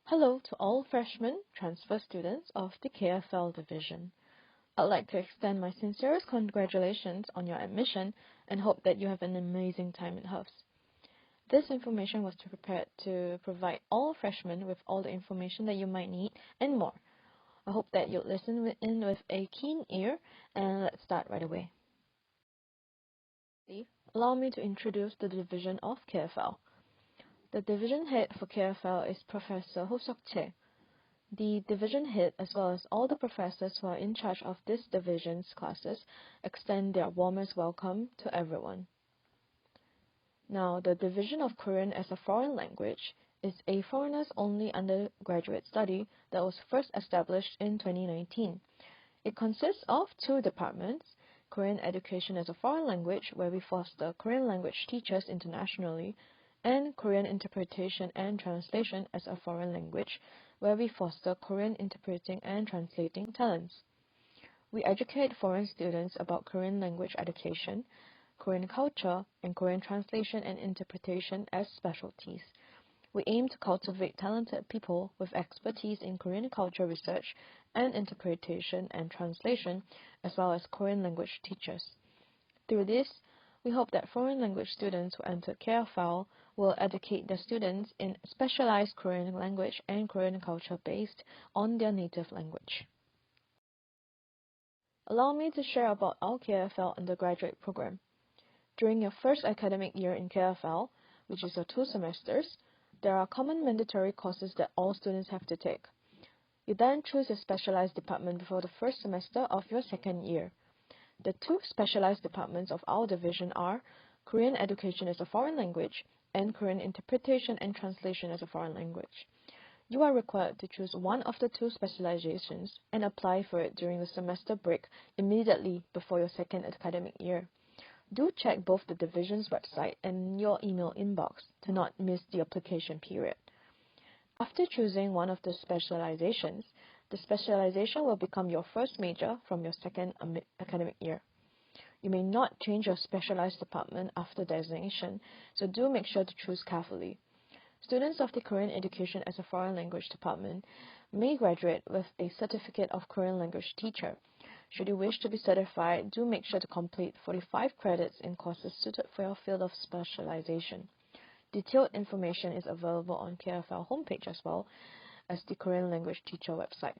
Hello to all freshman transfer students of the KFL division. I'd like to extend my sincerest congratulations on your admission and hope that you have an amazing time in Hufs. This information was prepared to provide all freshmen with all the information that you might need and more. I hope that you'll listen in with a keen ear, and let's start right away. Allow me to introduce the division of KFL. The division head for KFL is Professor Ho Seok-chae. The division head, as well as all the professors who are in charge of this division's classes, extend their warmest welcome to everyone. Now, the Division of Korean as a Foreign Language is a foreigners-only undergraduate study that was first established in 2019. It consists of two departments: Korean Education as a Foreign Language, where we foster Korean language teachers internationally, and Korean Interpretation and Translation as a Foreign Language, where we foster Korean interpreting and translating talents. We educate foreign students about Korean language education, Korean culture, and Korean translation and interpretation as specialties. We aim to cultivate talented people with expertise in Korean culture research and interpretation and translation, as well as Korean language teachers. Through this, we hope that foreign language students who enter KFL will educate their students in specialized Korean language and Korean culture based on their native language. Allow me to share about our KFL Undergraduate Program. During your first academic year in KFL, which is your 2 semesters, there are common mandatory courses that all students have to take. You then choose a specialized department before the first semester of your second year. The 2 specialized departments of our division are Korean Education as a Foreign Language and Korean Interpretation and Translation as a Foreign Language. You are required to choose one of the 2 specializations and apply for it during the semester break immediately before your second academic year. Do check both the division's website and your email inbox to not miss the application period. After choosing one of the specializations, the specialization will become your first major from your second academic year. You may not change your specialized department after designation, so do make sure to choose carefully. Students of the Korean Education as a Foreign Language department may graduate with a certificate of Korean language teacher. Should you wish to be certified, do make sure to complete 45 credits in courses suited for your field of specialization. Detailed information is available on KFL homepage as well as the Korean language teacher website.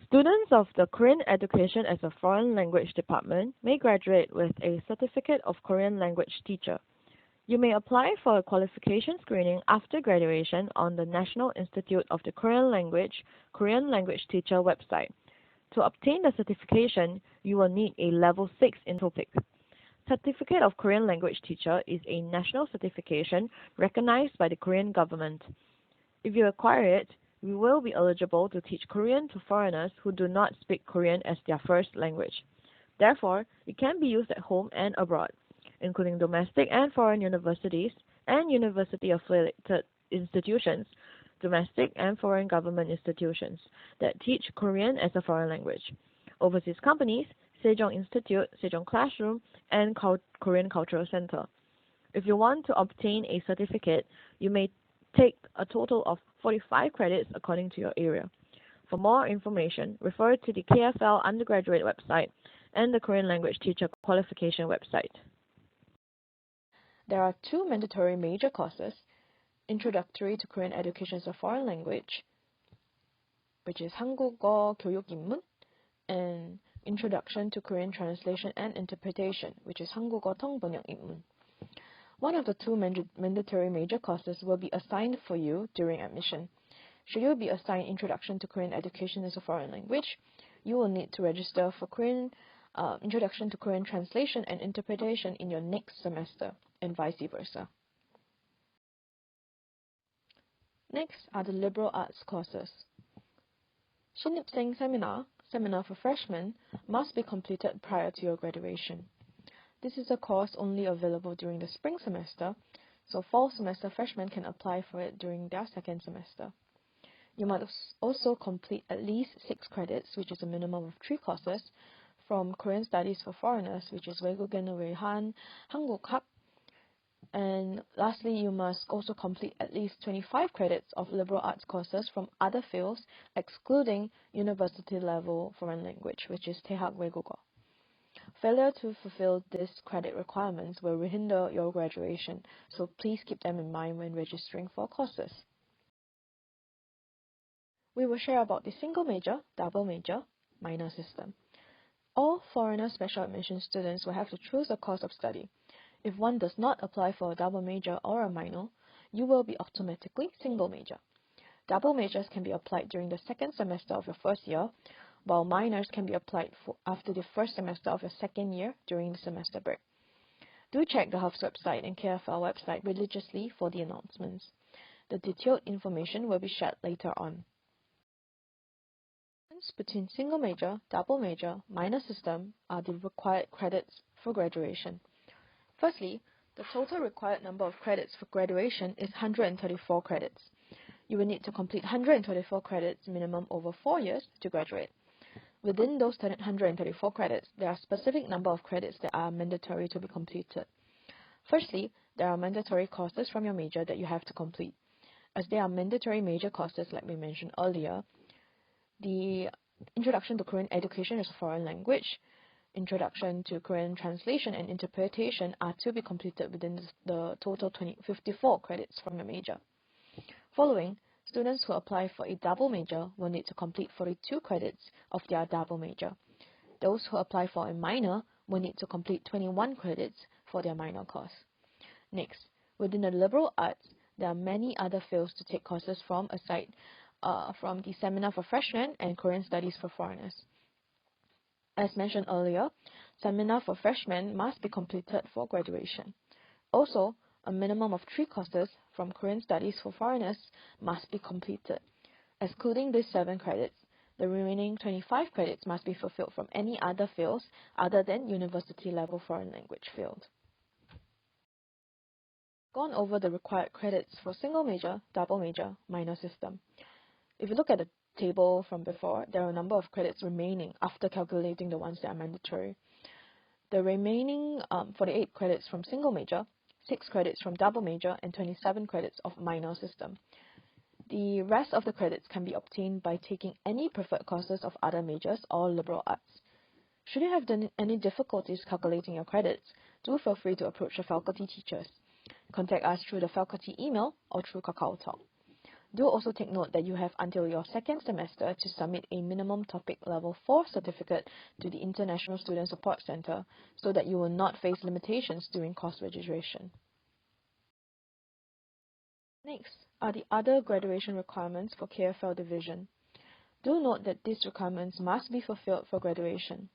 Students of the Korean Education as a Foreign Language department may graduate with a certificate of Korean language teacher. You may apply for a qualification screening after graduation on the National Institute of the Korean Language Teacher website. To obtain the certification, you will need a Level 6 in TOEIC. Certificate of Korean Language Teacher is a national certification recognized by the Korean government. If you acquire it, you will be eligible to teach Korean to foreigners who do not speak Korean as their first language. Therefore, it can be used at home and abroad, including domestic and foreign universities and university-affiliated institutions, domestic and foreign government institutions that teach Korean as a foreign language, overseas companies, Sejong Institute, Sejong Classroom, and Korean Cultural Center. If you want to obtain a certificate, you may take a total of 45 credits according to your area. For more information, refer to the KFL Undergraduate website and the Korean Language Teacher Qualification website. There are 2 mandatory major courses: Introductory to Korean Education as a Foreign Language, which is 한국어 교육 입문, and Introduction to Korean Translation and Interpretation, which is 한국어 통번역 입문. One of the 2 mandatory major courses will be assigned for you during admission. Should you be assigned Introduction to Korean Education as a Foreign Language, you will need to register for Introduction to Korean Translation and Interpretation in your next semester, and vice versa. Next are the liberal arts courses. 신입생 seminar for freshmen, must be completed prior to your graduation. This is a course only available during the spring semester, so fall semester freshmen can apply for it during their second semester. You must also complete at least 6 credits, which is a minimum of 3 courses, from Korean Studies for Foreigners, which is 외국인유학생종합지원센터, And lastly, you must also complete at least 25 credits of liberal arts courses from other fields, excluding university level foreign language, which is 대학 외국어. Failure to fulfill these credit requirements will hinder your graduation, so please keep them in mind when registering for courses. We will share about the single major, double major, minor system. All foreigner special admission students will have to choose a course of study. If one does not apply for a double major or a minor, you will be automatically single major. Double majors can be applied during the second semester of your first year, while minors can be applied after the first semester of your second year during the semester break. Do check the HUF's website and KFL website religiously for the announcements. The detailed information will be shared later on. The difference between single major, double major, minor system are the required credits for graduation. Firstly, the total required number of credits for graduation is 134 credits. You will need to complete 124 credits minimum over 4 years to graduate. Within those 134 credits, there are a specific number of credits that are mandatory to be completed. Firstly, there are mandatory courses from your major that you have to complete. As they are mandatory major courses like we mentioned earlier, the Introduction to Korean Education as a Foreign Language, Introduction to Korean Translation and Interpretation are to be completed within the total 54 credits from your major. Following, students who apply for a double major will need to complete 42 credits of their double major. Those who apply for a minor will need to complete 21 credits for their minor course. Next, within the liberal arts, there are many other fields to take courses from aside from the Seminar for Freshmen and Korean Studies for Foreigners. As mentioned earlier, Seminar for Freshmen must be completed for graduation. Also, a minimum of 3 courses from Korean Studies for Foreigners must be completed. Excluding these 7 credits, the remaining 25 credits must be fulfilled from any other fields other than university level foreign language field. Gone over the required credits for single major, double major, minor system. If you look at the table from before, there are a number of credits remaining after calculating the ones that are mandatory. The remaining 48 credits from single major, 6 credits from double major, and 27 credits of minor system. The rest of the credits can be obtained by taking any preferred courses of other majors or liberal arts. Should you have any difficulties calculating your credits, do feel free to approach your faculty teachers. Contact us through the faculty email or through KakaoTalk. Do also take note that you have until your second semester to submit a minimum topic level 4 certificate to the International Student Support Center so that you will not face limitations during course registration. Next are the other graduation requirements for KFL division. Do note that these requirements must be fulfilled for graduation.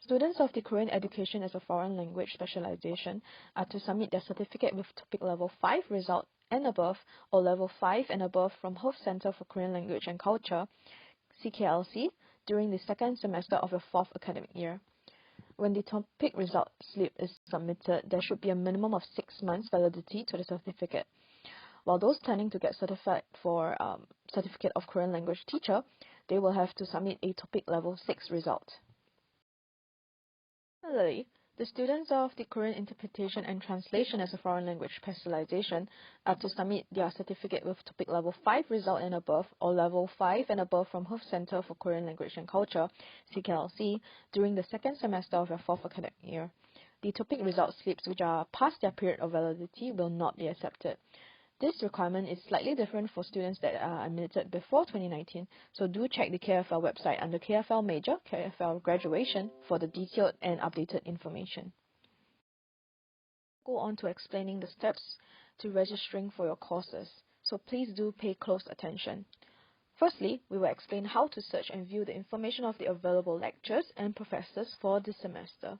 Students of the Korean Education as a Foreign Language specialization are to submit their certificate with topic level 5 result and above or level 5 and above from Hof Center for Korean Language and Culture, CKLC, during the second semester of your 4th academic year. When the topic result slip is submitted, there should be a minimum of 6 months validity to the certificate. While those planning to get certified for Certificate of Korean Language Teacher, they will have to submit a topic level 6 result. Similarly, the students of the Korean Interpretation and Translation as a Foreign Language specialization are to submit their certificate with topic level 5 result and above or level 5 and above from Hof Center for Korean Language and Culture, CKLC, during the second semester of your 4th academic year. The topic result slips which are past their period of validity will not be accepted. This requirement is slightly different for students that are admitted before 2019, so do check the KFL website under KFL Major, KFL Graduation for the detailed and updated information. Go on to explaining the steps to registering for your courses, so please do pay close attention. Firstly, we will explain how to search and view the information of the available lectures and professors for this semester.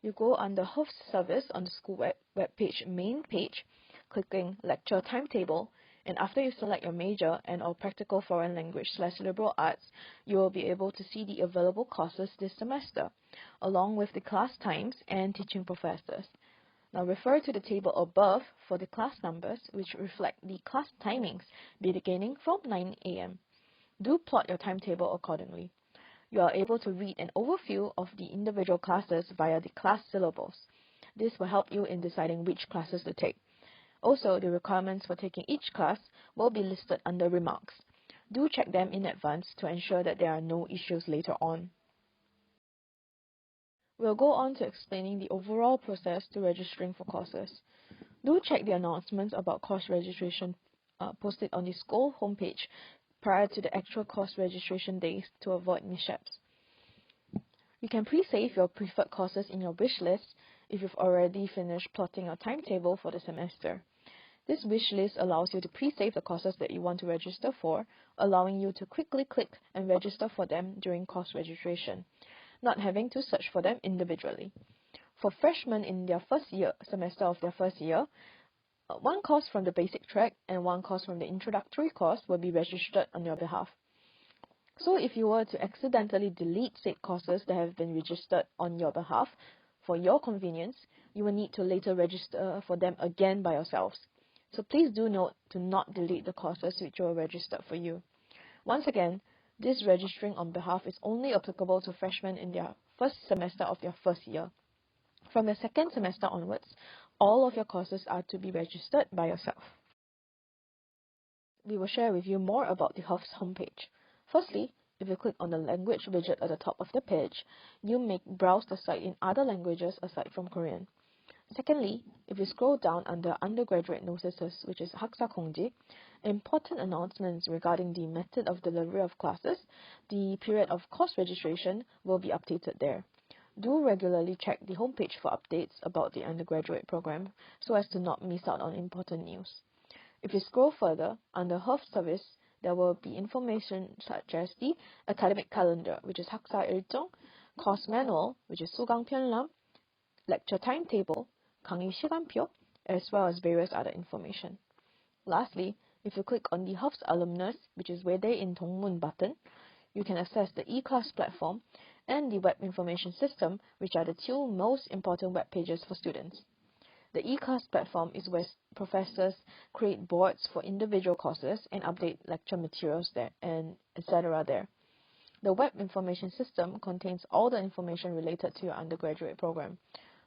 You go under Hof's service on the school webpage main page, clicking Lecture Timetable, and after you select your major and or practical foreign language / liberal arts, you will be able to see the available courses this semester, along with the class times and teaching professors. Now refer to the table above for the class numbers, which reflect the class timings beginning from 9 a.m. Do plot your timetable accordingly. You are able to read an overview of the individual classes via the class syllables. This will help you in deciding which classes to take. Also, the requirements for taking each class will be listed under remarks. Do check them in advance to ensure that there are no issues later on. We'll go on to explaining the overall process to registering for courses. Do check the announcements about course registration posted on the school homepage prior to the actual course registration days to avoid mishaps. You can pre-save your preferred courses in your wish list if you've already finished plotting your timetable for the semester. This wish list allows you to pre-save the courses that you want to register for, allowing you to quickly click and register for them during course registration, not having to search for them individually. For freshmen in their semester of their first year, one course from the basic track and one course from the introductory course will be registered on your behalf. So if you were to accidentally delete said courses that have been registered on your behalf, for your convenience, you will need to later register for them again by yourselves. So please do note to not delete the courses which were registered for you. Once again, this registering on behalf is only applicable to freshmen in their first semester of their first year. From your second semester onwards, all of your courses are to be registered by yourself. We will share with you more about the HOF's homepage. Firstly, if you click on the language widget at the top of the page, you may browse the site in other languages aside from Korean. Secondly, if you scroll down under undergraduate notices, which is 학사 공지, important announcements regarding the method of delivery of classes, the period of course registration will be updated there. Do regularly check the homepage for updates about the undergraduate program so as to not miss out on important news. If you scroll further, under HOF service, there will be information such as the academic calendar, which is 학사일정, course manual, which is 수강편람, lecture timetable, 강의 시간표, as well as various other information. Lastly, if you click on the HOF's alumnus, which is 외대 in 동문 button, you can access the e-class platform and the web information system, which are the two most important web pages for students. The e-class platform is where professors create boards for individual courses and update lecture materials there, and etc. there. The web information system contains all the information related to your undergraduate program.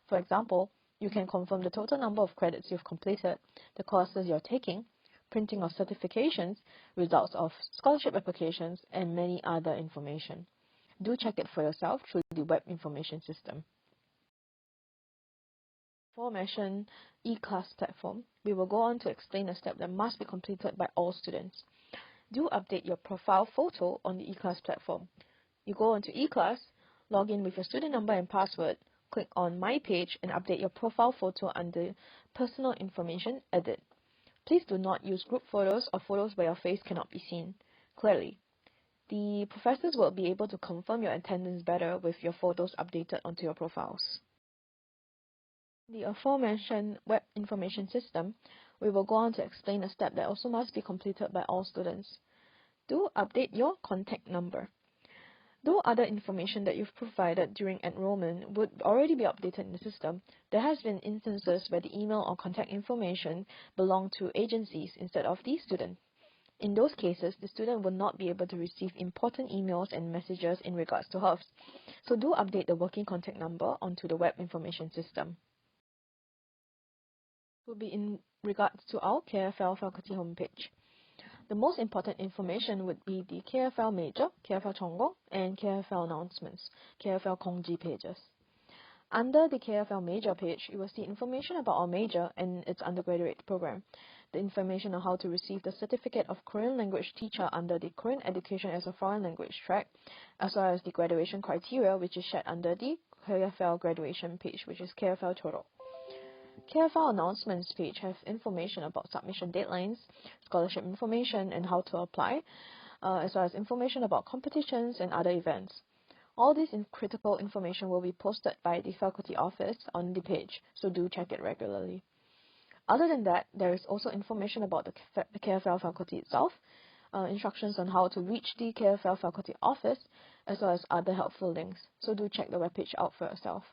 For example, you can confirm the total number of credits you've completed, the courses you're taking, printing of certifications, results of scholarship applications, and many other information. Do check it for yourself through the web information system. Aforementioned e-class platform, we will go on to explain a step that must be completed by all students. Do update your profile photo on the e-class platform. You go onto e-class, log in with your student number and password, click on My Page and update your profile photo under Personal Information, Edit. Please do not use group photos or photos where your face cannot be seen clearly. The professors will be able to confirm your attendance better with your photos updated onto your profiles. The aforementioned web information system, we will go on to explain a step that also must be completed by all students. Do update your contact number. Though other information that you've provided during enrollment would already be updated in the system, there has been instances where the email or contact information belong to agencies instead of the student. In those cases, the student will not be able to receive important emails and messages in regards to HOFs, so do update the working contact number onto the web information system. Will be in regards to our KFL faculty homepage. The most important information would be the KFL Major, KFL 전공, and KFL Announcements, KFL 공지 pages. Under the KFL Major page, you will see information about our major and its undergraduate program, the information on how to receive the Certificate of Korean Language Teacher under the Korean Education as a Foreign Language track, as well as the graduation criteria, which is shared under the KFL Graduation page, which is KFL Total. KFL Announcements page has information about submission deadlines, scholarship information, and how to apply, as well as information about competitions and other events. All this critical information will be posted by the faculty office on the page, so do check it regularly. Other than that, there is also information about the KFL faculty itself, instructions on how to reach the KFL faculty office, as well as other helpful links, so do check the webpage out for yourself.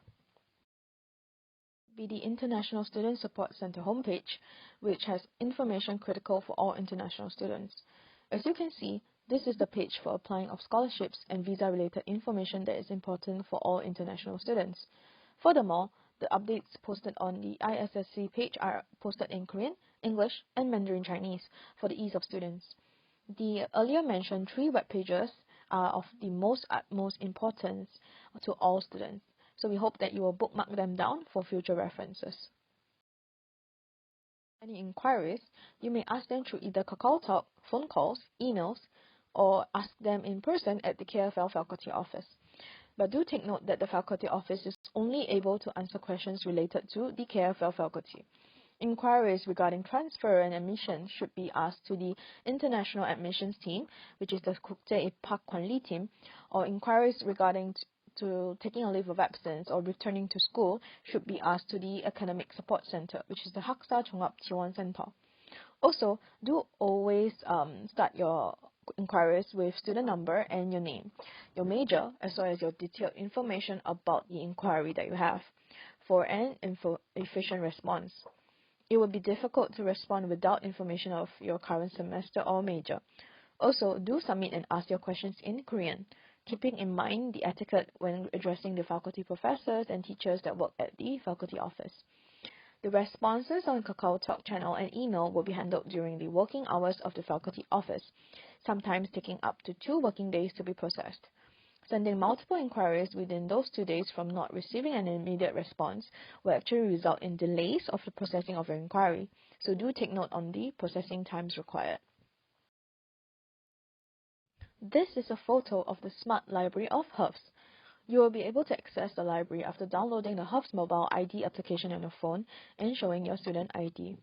Be the International Student Support Center homepage, which has information critical for all international students. As you can see, this is the page for applying of scholarships and visa-related information that is important for all international students. Furthermore, The updates posted on the ISSC page are posted in Korean, English, and Mandarin Chinese for the ease of students. The earlier mentioned 3 web pages are of the utmost importance to all students, so we hope that you will bookmark them down for future references. Any inquiries, you may ask them through either KakaoTalk, phone calls, emails, or ask them in person at the KFL faculty office. But do take note that the faculty office is only able to answer questions related to the KFL faculty. Inquiries regarding transfer and admission should be asked to the International Admissions Team, which is the 국제 입학 관리 team, or inquiries regarding to taking a leave of absence or returning to school should be asked to the Academic Support Center, which is the 학사 종합지원센터. Also, do always start your inquiries with student number and your name, your major, as well as your detailed information about the inquiry that you have for an efficient response. It would be difficult to respond without information of your current semester or major. Also, do submit and ask your questions in Korean, keeping in mind the etiquette when addressing the faculty professors and teachers that work at the faculty office. The responses on KakaoTalk channel and email will be handled during the working hours of the faculty office, sometimes taking up to 2 working days to be processed. Sending multiple inquiries within those 2 days from not receiving an immediate response will actually result in delays of the processing of your inquiry, so do take note on the processing times required. This is a photo of the Smart Library of HERFS. You will be able to access the library after downloading the HERFS mobile ID application on your phone and showing your student ID.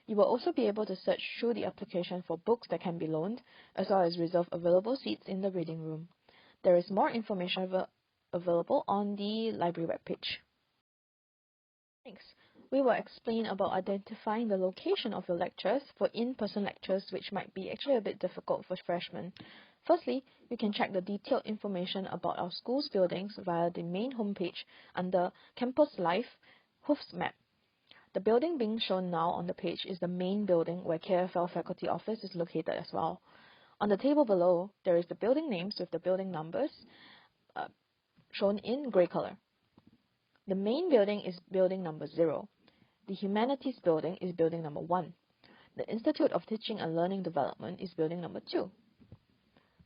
You will also be able to search through the application for books that can be loaned, as well as reserve available seats in the reading room. There is more information available on the library webpage. Next, we will explain about identifying the location of your lectures for in-person lectures, which might be actually a bit difficult for freshmen. Firstly, you can check the detailed information about our school's buildings via the main homepage under Campus Life HOOFS Map. The building being shown now on the page is the main building where KFL faculty office is located as well. On the table below, there is the building names with the building numbers shown in grey color. The main building is building number 0. The Humanities building is building number 1. The Institute of Teaching and Learning Development is building number 2.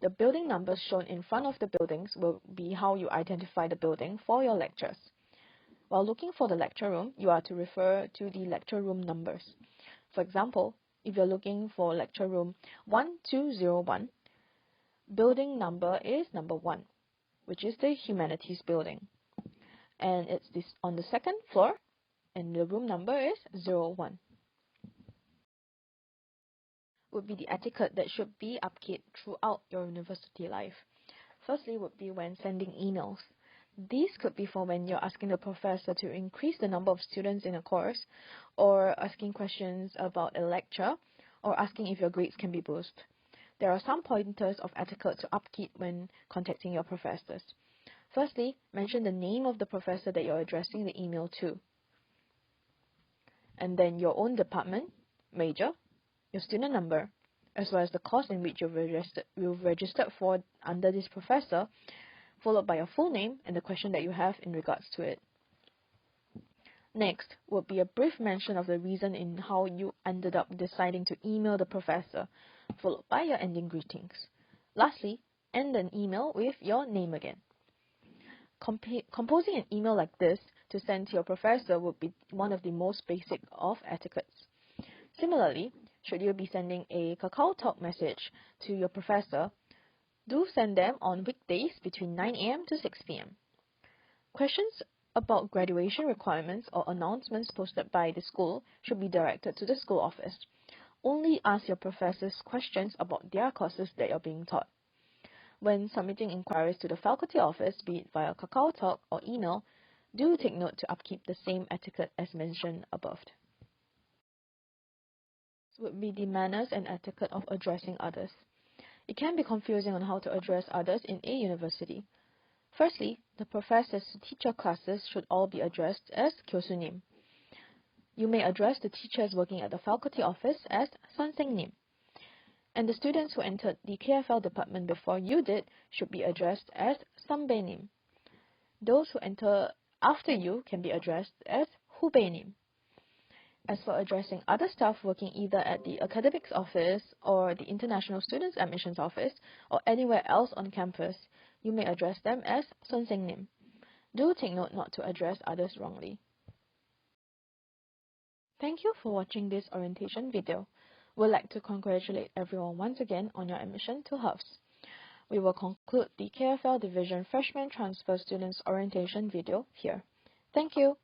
The building numbers shown in front of the buildings will be how you identify the building for your lectures. While looking for the lecture room, you are to refer to the lecture room numbers. For example, if you're looking for lecture room 1201, building number is number 1, which is the Humanities building. And it's on the 2nd floor, and the room number is 01. Would be the etiquette that should be upkept throughout your university life. Firstly would be when sending emails. These could be for when you're asking the professor to increase the number of students in a course, or asking questions about a lecture, or asking if your grades can be boosted. There are some pointers of etiquette to upkeep when contacting your professors. Firstly, mention the name of the professor that you're addressing the email to, and then your own department, major, your student number, as well as the course in which you've registered for under this professor, followed by your full name and the question that you have in regards to it. Next will be a brief mention of the reason in how you ended up deciding to email the professor, followed by your ending greetings. Lastly, end an email with your name again. Composing an email like this to send to your professor would be one of the most basic of etiquettes. Similarly, should you be sending a KakaoTalk message to your professor, do send them on weekdays between 9 a.m. to 6 p.m. Questions about graduation requirements or announcements posted by the school should be directed to the school office. Only ask your professors questions about their courses that you're being taught. When submitting inquiries to the faculty office, be it via KakaoTalk or email, do take note to upkeep the same etiquette as mentioned above. Would be the manners and etiquette of addressing others. It can be confusing on how to address others in a university. Firstly, the professors who teach your classes should all be addressed as 교수님. You may address the teachers working at the faculty office as 선생님. And the students who entered the KFL department before you did should be addressed as 선배님. Those who enter after you can be addressed as 후배님. As for addressing other staff working either at the academics office or the international students admissions office or anywhere else on campus, you may address them as 선생님. Do take note not to address others wrongly. Thank you for watching this orientation video. We'd like to congratulate everyone once again on your admission to HUFS. We will conclude the KFL Division Freshman Transfer Students Orientation video here. Thank you.